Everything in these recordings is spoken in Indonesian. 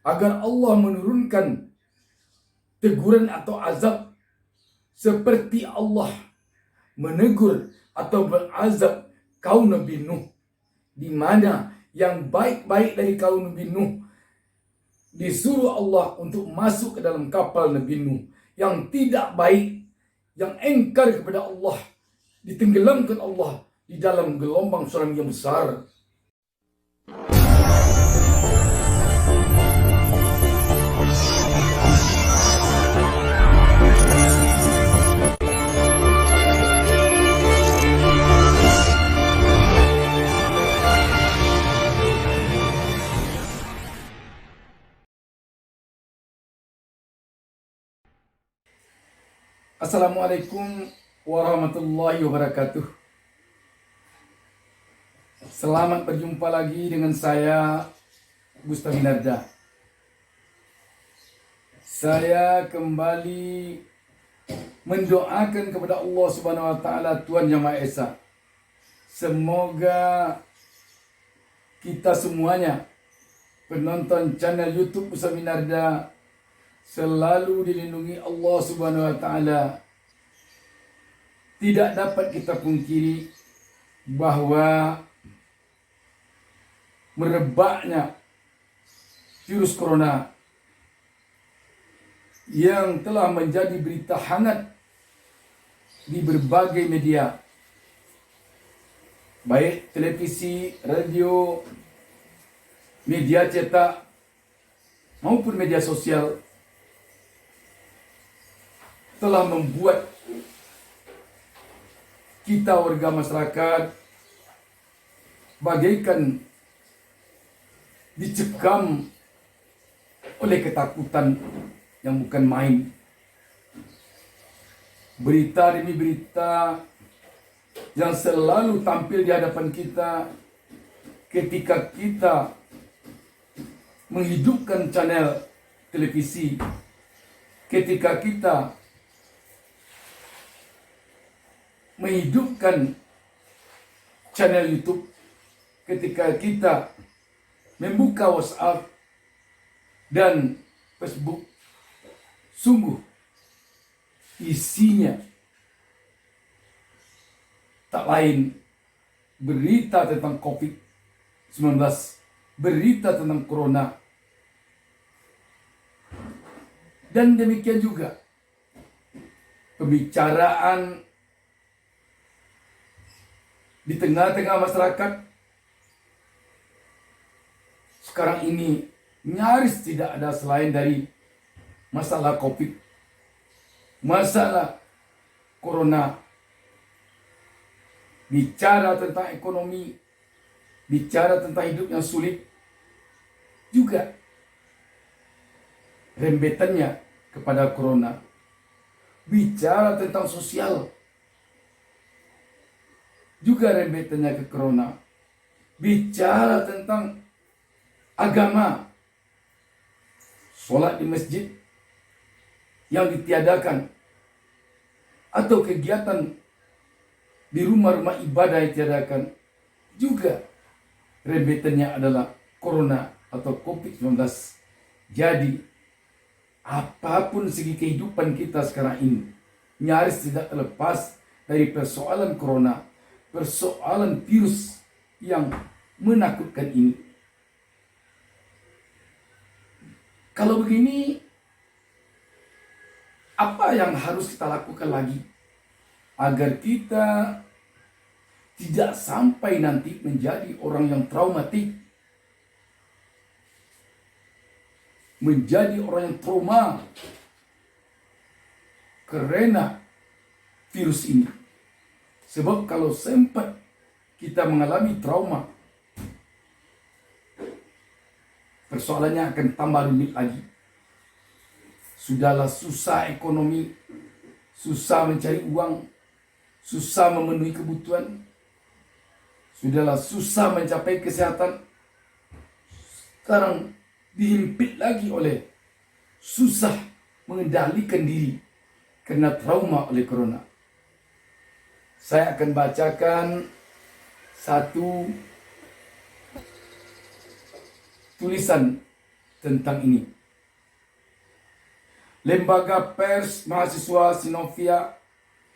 agar Allah menurunkan teguran atau azab seperti Allah menegur atau berazab kaum Nabi Nuh, di mana yang baik-baik dari kaum Nabi Nuh disuruh Allah untuk masuk ke dalam kapal Nabi Nuh. Yang tidak baik, yang engkar kepada Allah, ditenggelamkan Allah di dalam gelombang tsunami yang besar. Assalamualaikum warahmatullahi wabarakatuh. Selamat berjumpa lagi dengan saya, Gusta Minarja. Saya kembali mendoakan kepada Allah Subhanahu wa taala, Tuhan Yang Maha Esa. Semoga kita semuanya, penonton channel YouTube Gusta Minarja, selalu dilindungi Allah Subhanahu wa taala. Tidak dapat kita pungkiri bahwa merebaknya virus corona yang telah menjadi berita hangat di berbagai media, baik televisi, radio, media cetak maupun media sosial, telah membuat kita warga masyarakat bagaikan dicekam oleh ketakutan yang bukan main. Berita demi berita yang selalu tampil di hadapan kita ketika kita menghidupkan channel televisi, ketika kita menghidupkan channel YouTube, ketika kita membuka WhatsApp dan Facebook, sungguh isinya tak lain berita tentang COVID-19, berita tentang Corona. Dan demikian juga pembicaraan di tengah-tengah masyarakat sekarang ini nyaris tidak ada selain dari masalah COVID, masalah Corona. Bicara tentang ekonomi, bicara tentang hidup yang sulit, juga rembetannya kepada Corona. Bicara tentang sosial, juga rembetannya ke Corona. Bicara tentang agama, sholat di masjid yang ditiadakan, atau kegiatan di rumah-rumah ibadah yang ditiadakan, juga rembetannya adalah Corona atau COVID-19. Jadi apapun segi kehidupan kita sekarang ini nyaris tidak terlepas dari persoalan Corona, persoalan virus yang menakutkan ini. Kalau begini, apa yang harus kita lakukan lagi agar kita tidak sampai nanti menjadi orang yang traumatik, menjadi orang yang trauma karena virus ini? Sebab kalau sempat kita mengalami trauma, persoalannya akan tambah rumit lagi. Sudahlah susah ekonomi, susah mencari uang, susah memenuhi kebutuhan, sudahlah susah mencapai kesehatan. Sekarang dihimpit lagi oleh susah mengendalikan diri karena trauma oleh Corona. Saya akan bacakan satu tulisan tentang ini. Lembaga Pers Mahasiswa Sinovia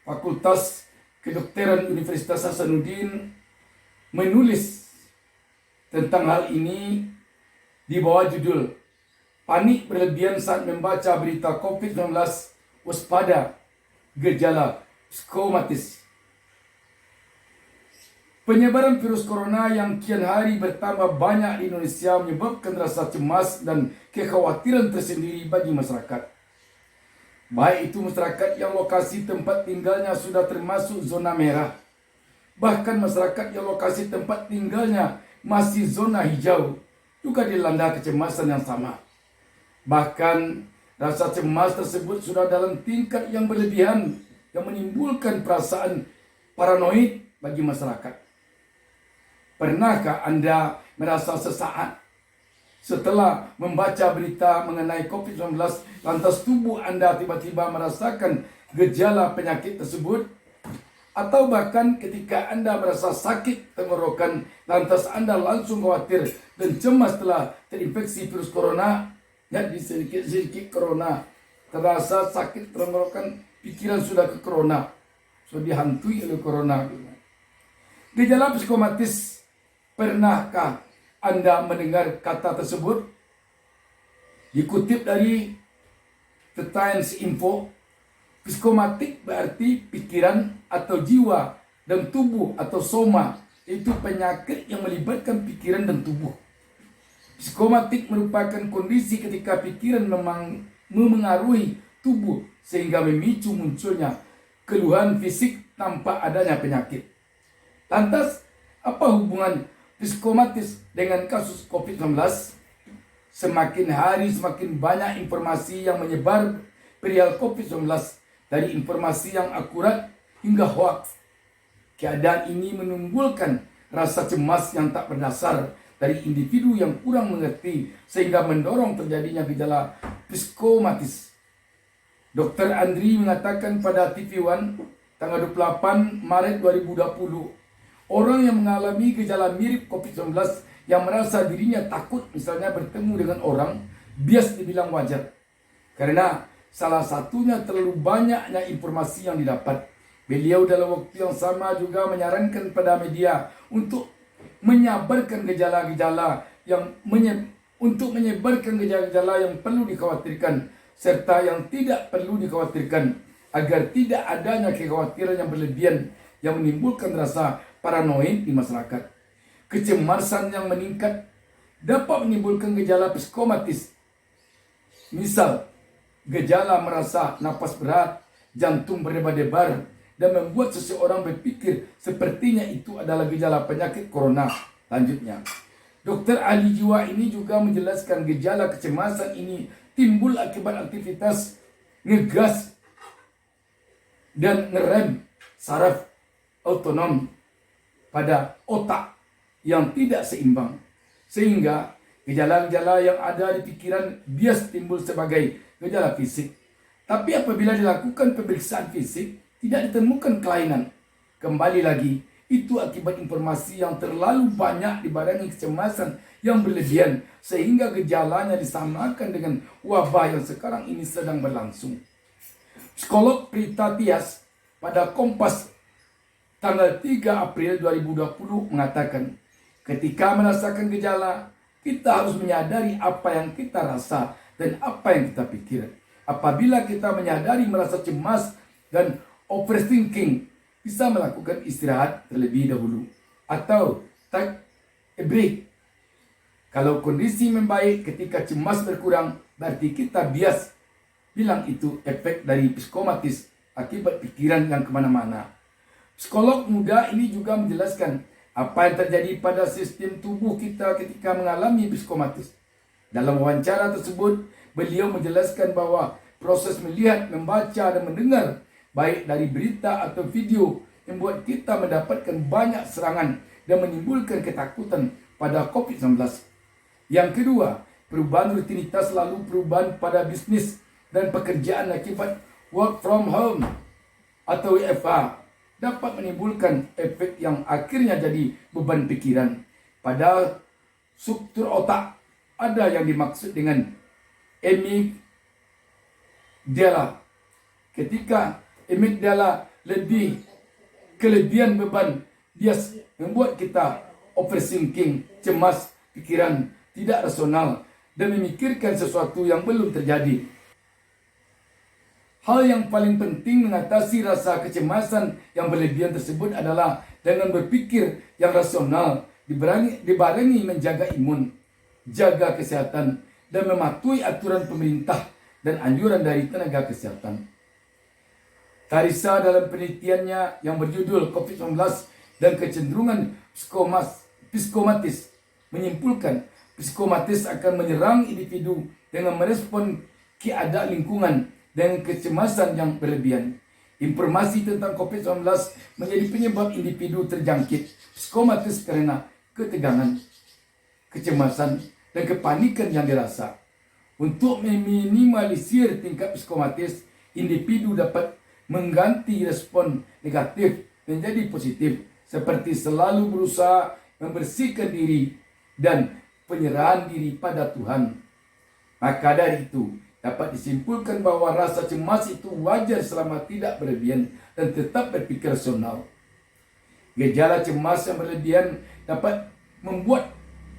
Fakultas Kedokteran Universitas Hasanuddin menulis tentang hal ini di bawah judul "Panik berlebihan saat membaca berita COVID-19, waspada gejala psikomatis." Penyebaran virus corona yang kian hari bertambah banyak di Indonesia menyebabkan rasa cemas dan kekhawatiran tersendiri bagi masyarakat. Baik itu masyarakat yang lokasi tempat tinggalnya sudah termasuk zona merah, bahkan masyarakat yang lokasi tempat tinggalnya masih zona hijau juga dilanda kecemasan yang sama. Bahkan rasa cemas tersebut sudah dalam tingkat yang berlebihan yang menimbulkan perasaan paranoid bagi masyarakat. Pernahkah Anda merasa sesaat setelah membaca berita mengenai COVID-19, lantas tubuh Anda tiba-tiba merasakan gejala penyakit tersebut? Atau bahkan ketika Anda merasa sakit tenggorokan, lantas Anda langsung khawatir dan cemas setelah terinfeksi virus corona? Jadi sedikit-sedikit corona, terasa sakit tenggorokan, pikiran sudah ke corona, sudah dihantui oleh corona. Gejala psikomatis, pernahkah Anda mendengar kata tersebut? Dikutip dari The Times Info, psikomatik berarti pikiran atau jiwa dan tubuh atau soma, itu penyakit yang melibatkan pikiran dan tubuh. Psikomatik merupakan kondisi ketika pikiran memang memengaruhi tubuh sehingga memicu munculnya keluhan fisik tanpa adanya penyakit. Lantas, apa hubungan psikomatis dengan kasus COVID-19? Semakin hari semakin banyak informasi yang menyebar perihal COVID-19, dari informasi yang akurat hingga hoaks. Keadaan ini menimbulkan rasa cemas yang tak berdasar dari individu yang kurang mengerti sehingga mendorong terjadinya gejala psikomatis. Dr. Andri mengatakan pada TV One tanggal 28 Maret 2020, orang yang mengalami gejala mirip COVID-19 yang merasa dirinya takut misalnya bertemu dengan orang, bias dibilang wajar. Karena salah satunya terlalu banyaknya informasi yang didapat. Beliau dalam waktu yang sama juga menyarankan pada media untuk menyebarkan gejala-gejala yang perlu dikhawatirkan serta yang tidak perlu dikhawatirkan agar tidak adanya kekhawatiran yang berlebihan yang menimbulkan rasa paranoid di masyarakat. Kecemasan yang meningkat dapat menimbulkan gejala psikomatis. Misal, gejala merasa napas berat, jantung berdebar-debar, dan membuat seseorang berpikir sepertinya itu adalah gejala penyakit corona. Lanjutnya, dokter ahli jiwa ini juga menjelaskan gejala kecemasan ini timbul akibat aktivitas ngegas dan ngerem saraf otonom pada otak yang tidak seimbang, sehingga gejala-gejala yang ada di pikiran bias timbul sebagai gejala fisik. Tapi apabila dilakukan pemeriksaan fisik, tidak ditemukan kelainan. Kembali lagi, itu akibat informasi yang terlalu banyak dibarengi kecemasan yang berlebihan, sehingga gejalanya disamakan dengan wabah yang sekarang ini sedang berlangsung. Psikolog Prita Tias pada Kompas tanggal 3 April 2020 mengatakan, ketika merasakan gejala, kita harus menyadari apa yang kita rasa dan apa yang kita pikir. Apabila kita menyadari merasa cemas dan overthinking, bisa melakukan istirahat terlebih dahulu atau take a break. Kalau kondisi membaik ketika cemas berkurang, berarti kita bias bilang itu efek dari psikomatis akibat pikiran yang kemana-mana. Psikolog muda ini juga menjelaskan apa yang terjadi pada sistem tubuh kita ketika mengalami psikomatis. Dalam wawancara tersebut, beliau menjelaskan bahwa proses melihat, membaca, dan mendengar, baik dari berita atau video, membuat kita mendapatkan banyak serangan dan menimbulkan ketakutan pada COVID-19. Yang kedua, perubahan rutinitas lalu perubahan pada bisnis dan pekerjaan akibat work from home atau WFH dapat menimbulkan efek yang akhirnya jadi beban pikiran pada struktur otak ada yang dimaksud dengan amygdala. Ketika amygdala kelebihan beban, dia membuat kita overthinking, cemas, pikiran tidak rasional, dan memikirkan sesuatu yang belum terjadi. Hal yang paling penting mengatasi rasa kecemasan yang berlebihan tersebut adalah dengan berpikir yang rasional, dibarengi menjaga imun, jaga kesehatan, dan mematuhi aturan pemerintah dan anjuran dari tenaga kesehatan. Tarisa dalam penelitiannya yang berjudul COVID-19 dan kecenderungan psikomatis menyimpulkan psikomatis akan menyerang individu dengan merespon keadaan lingkungan dengan kecemasan yang berlebihan. Informasi tentang COVID-19 menjadi penyebab individu terjangkit psikomatis karena ketegangan, kecemasan, dan kepanikan yang dirasa. Untuk meminimalisir tingkat psikomatis, individu dapat mengganti respon negatif menjadi positif, seperti selalu berusaha membersihkan diri dan penyerahan diri pada Tuhan. Maka dari itu, dapat disimpulkan bahwa rasa cemas itu wajar selama tidak berlebihan dan tetap berpikir rasional. Gejala cemas yang berlebihan dapat membuat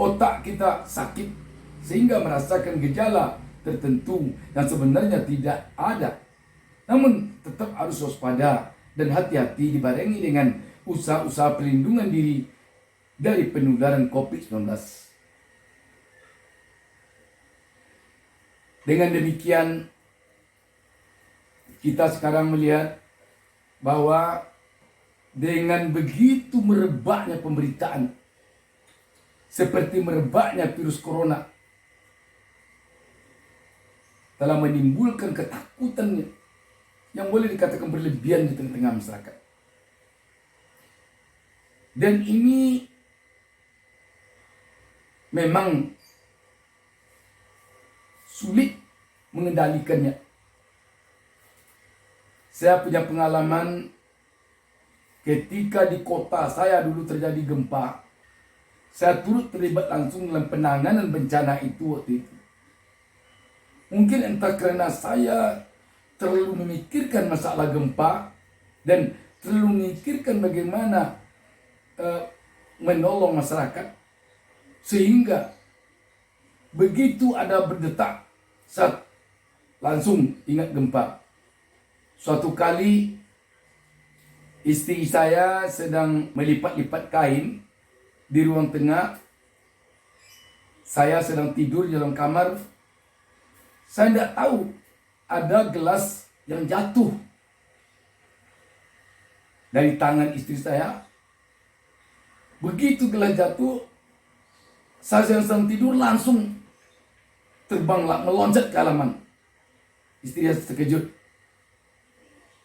otak kita sakit sehingga merasakan gejala tertentu yang sebenarnya tidak ada. Namun tetap harus waspada dan hati-hati dibarengi dengan usaha-usaha perlindungan diri dari penularan COVID-19. Dengan demikian, kita sekarang melihat bahwa dengan begitu merebaknya pemberitaan, seperti merebaknya virus corona, telah menimbulkan ketakutan yang boleh dikatakan berlebihan di tengah-tengah masyarakat. Dan ini memang sulit mengendalikannya. Saya punya pengalaman ketika di kota saya dulu terjadi gempa. Saya turut terlibat langsung dalam penanganan bencana itu waktu itu. Mungkin entah karena saya terlalu memikirkan masalah gempa dan terlalu memikirkan bagaimana menolong masyarakat, sehingga begitu ada berdetak, saat langsung ingat gempa. Suatu kali istri saya sedang melipat-lipat kain di ruang tengah. Saya sedang tidur di dalam kamar. Saya tidak tahu ada gelas yang jatuh dari tangan istri saya. Begitu gelas jatuh, saya sedang tidur langsung terbanglah meloncat ke halaman. Istri saya terkejut.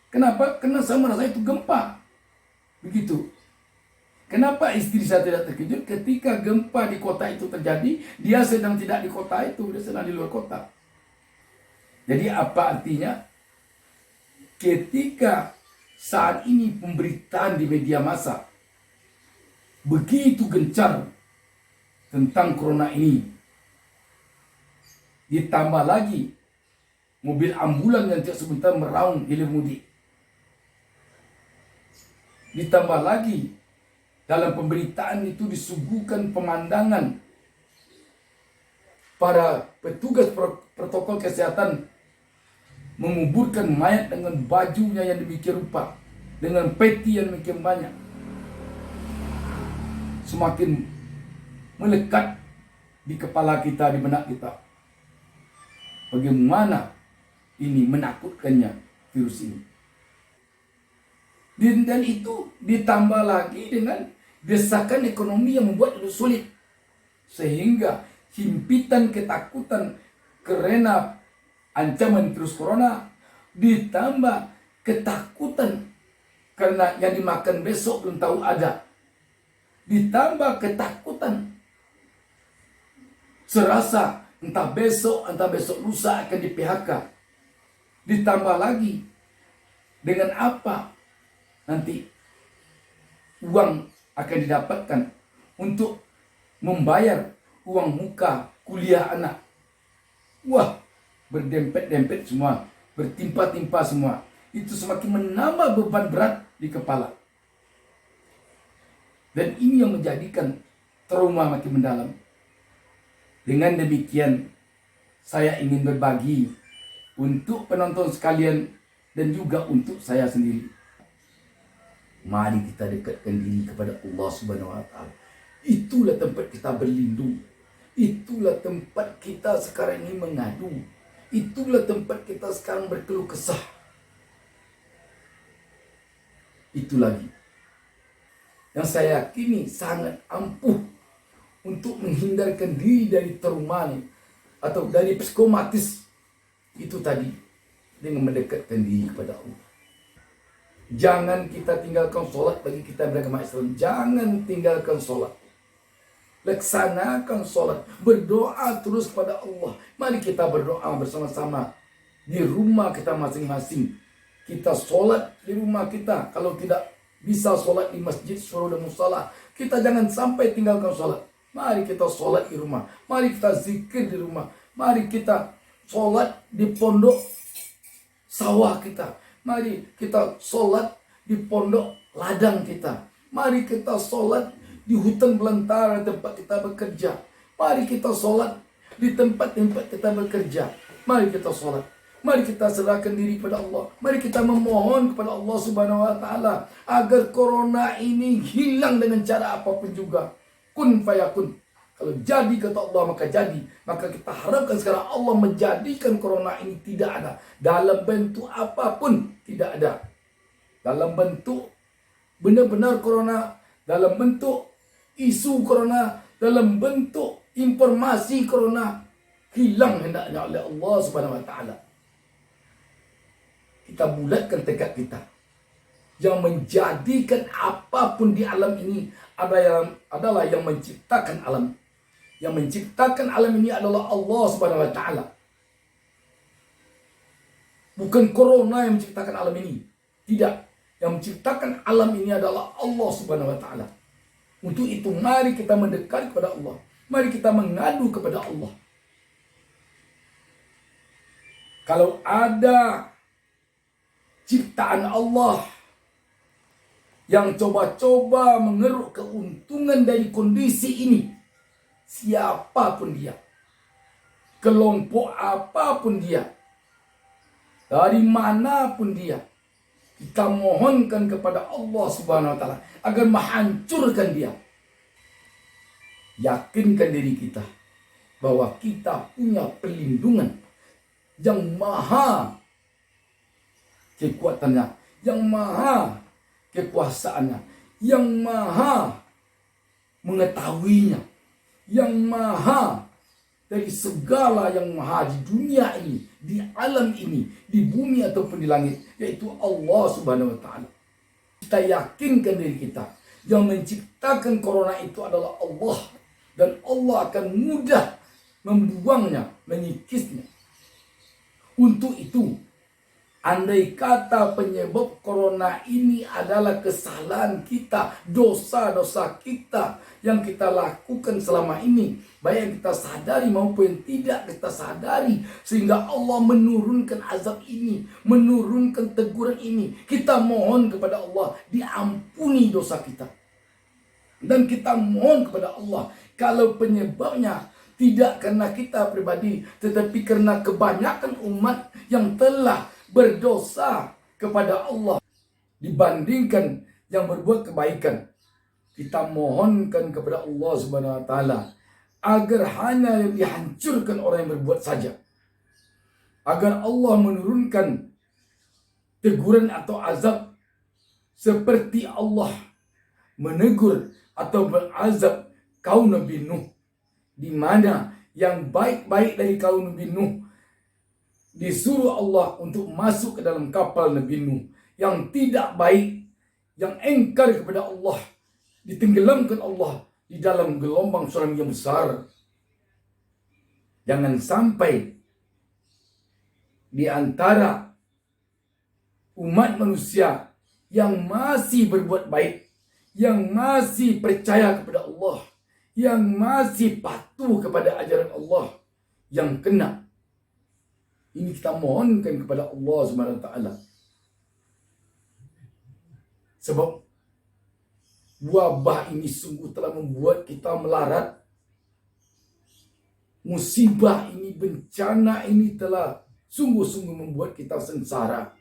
Kenapa? Karena saya merasa itu gempa. Begitu. Kenapa istri saya tidak terkejut? Ketika gempa di kota itu terjadi, dia sedang tidak di kota itu, dia sedang di luar kota. Jadi apa artinya? Ketika saat ini pemberitaan di media massa begitu gencar tentang corona ini, ditambah lagi mobil ambulan yang tiap sebentar meraung hilir mudik, ditambah lagi dalam pemberitaan itu disuguhkan pemandangan para petugas protokol kesehatan menguburkan mayat dengan bajunya yang demikian rupa, dengan peti yang demikian banyak. Semakin melekat di kepala kita, di benak kita. Bagaimana ini menakutkannya virus ini. Dan itu ditambah lagi dengan desakan ekonomi yang membuat itu sulit. Sehingga himpitan ketakutan karena ancaman virus corona ditambah ketakutan karena yang dimakan besok belum tahu ada. Ditambah ketakutan serasa entah besok lusa akan di PHK. Ditambah lagi dengan apa nanti uang akan didapatkan untuk membayar uang muka kuliah anak. Wah, berdempet-dempet semua, bertimpa-timpa semua. Itu semakin menambah beban berat di kepala. Dan ini yang menjadikan trauma makin mendalam. Dengan demikian, saya ingin berbagi untuk penonton sekalian dan juga untuk saya sendiri. Mari kita dekatkan diri kepada Allah Subhanahu wa taala. Itulah tempat kita berlindung. Itulah tempat kita sekarang ini mengadu. Itulah tempat kita sekarang berkeluh kesah. Itu lagi yang saya yakini sangat ampuh untuk menghindarkan diri dari trauma atau dari psikomatis itu tadi, dengan mendekatkan diri kepada Allah. Jangan kita tinggalkan solat bagi kita beragama Islam. Jangan tinggalkan solat. Laksanakan solat. Berdoa terus kepada Allah. Mari kita berdoa bersama-sama di rumah kita masing-masing. Kita solat di rumah kita. Kalau tidak bisa solat di masjid, surau dan musalah, kita jangan sampai tinggalkan solat. Mari kita solat di rumah. Mari kita zikir di rumah. Mari kita solat di pondok sawah kita. Mari kita solat di pondok ladang kita. Mari kita solat di hutan belantara tempat kita bekerja. Mari kita solat di tempat-tempat kita bekerja. Mari kita solat. Mari kita serahkan diri kepada Allah. Mari kita memohon kepada Allah Subhanahu wa taala agar corona ini hilang dengan cara apapun juga. Kun fayakun. Kalau jadi kata Allah maka jadi. Maka kita harapkan sekarang Allah menjadikan corona ini tidak ada. Dalam bentuk apapun tidak ada. Dalam bentuk benar-benar corona. Dalam bentuk isu corona. Dalam bentuk informasi corona. Hilang hendaknya oleh Allah Subhanahu wa taala. Kita bulatkan tekad kita. Yang menjadikan apapun di alam ini adalah yang menciptakan alam. Yang menciptakan alam ini adalah Allah Subhanahu wa taala. Bukan corona yang menciptakan alam ini. Tidak. Yang menciptakan alam ini adalah Allah Subhanahu wa taala. Untuk itu mari kita mendekat kepada Allah. Mari kita mengadu kepada Allah. Kalau ada ciptaan Allah yang coba-coba mengeruk keuntungan dari kondisi ini, siapapun dia, kelompok apapun dia, dari manapun dia, kita mohonkan kepada Allah Subhanahu wa taala agar menghancurkan dia. Yakinkan diri kita bahwa kita punya perlindungan yang maha kekuatannya, yang maha kekuasaannya, yang maha mengetahuinya, yang maha dari segala yang maha di dunia ini, di alam ini, di bumi ataupun di langit, yaitu Allah Subhanahu wa taala. Kita yakinkan diri kita, yang menciptakan corona itu adalah Allah, dan Allah akan mudah membuangnya, mengikisnya. Untuk itu, andai kata penyebab corona ini adalah kesalahan kita, dosa-dosa kita yang kita lakukan selama ini, baik yang kita sadari maupun yang tidak kita sadari, sehingga Allah menurunkan azab ini, menurunkan teguran ini, kita mohon kepada Allah diampuni dosa kita. Dan kita mohon kepada Allah, kalau penyebabnya tidak karena kita pribadi, tetapi karena kebanyakan umat yang telah berdosa kepada Allah dibandingkan yang berbuat kebaikan, kita mohonkan kepada Allah Subhanahu wa taala agar hanya yang dihancurkan orang yang berbuat saja, agar Allah menurunkan teguran atau azab seperti Allah menegur atau berazab kaum Nabi Nuh, di mana yang baik-baik dari kaum Nabi Nuh disuruh Allah untuk masuk ke dalam kapal Nabi Nuh. Yang tidak baik, yang engkar kepada Allah, ditenggelamkan Allah di dalam gelombang tsunami yang besar. Jangan sampai di antara umat manusia yang masih berbuat baik, yang masih percaya kepada Allah, yang masih patuh kepada ajaran Allah yang kena. Ini kita mohonkan kepada Allah Subhanahu wa taala. Sebab wabah ini sungguh telah membuat kita melarat. Musibah ini, bencana ini telah sungguh-sungguh membuat kita sengsara.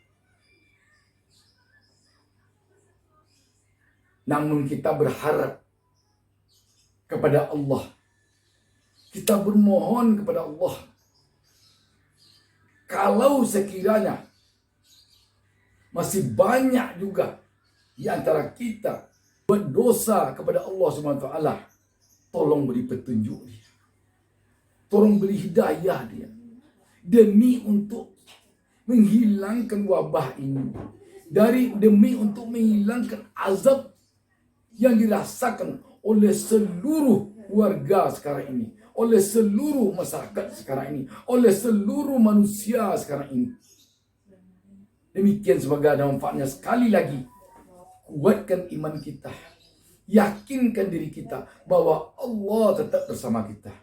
Namun kita berharap kepada Allah. Kita bermohon kepada Allah. Kalau sekiranya masih banyak juga di antara kita buat dosa kepada Allah Subhanahu wa taala, tolong beri petunjuk dia. Tolong beri hidayah dia. Demi untuk menghilangkan wabah ini. Demi untuk menghilangkan azab yang dirasakan oleh seluruh warga sekarang ini, oleh seluruh masyarakat sekarang ini, oleh seluruh manusia sekarang ini. Demikian sebagai manfaatnya, sekali lagi kuatkan iman kita, yakinkan diri kita bahwa Allah tetap bersama kita.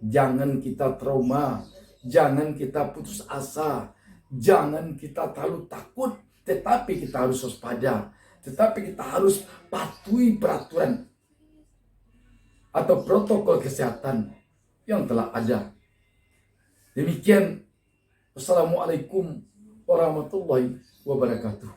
Jangan kita trauma, jangan kita putus asa, jangan kita terlalu takut, tetapi kita harus waspada, tetapi kita harus patuhi peraturan atau protokol kesehatan yang telah ada. Demikian, wassalamualaikum warahmatullahi wabarakatuh.